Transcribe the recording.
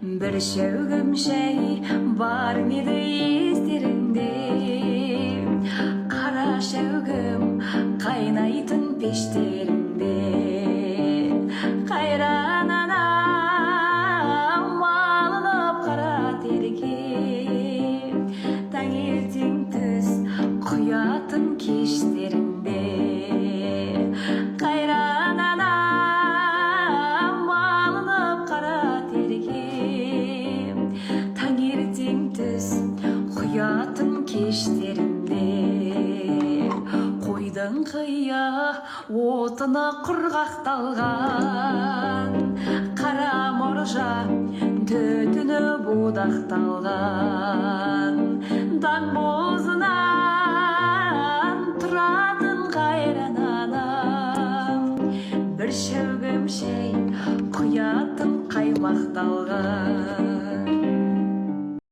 Bir şevgim şey var mıydı izlerinde, kara şevgim kaynaytın peşlerinde. Kayran anam malınıp kara terge, tаңертең түс құятын кештерінде. Қайран анам малынып қара терге, таңертең түс құятын кештерінде. Қойдың қия отыны құрғақталған, қара мұржа түтіні будақталған. Таң бозынан тұратын қайран анам, бір шәугім шәй құятын қаймақталған.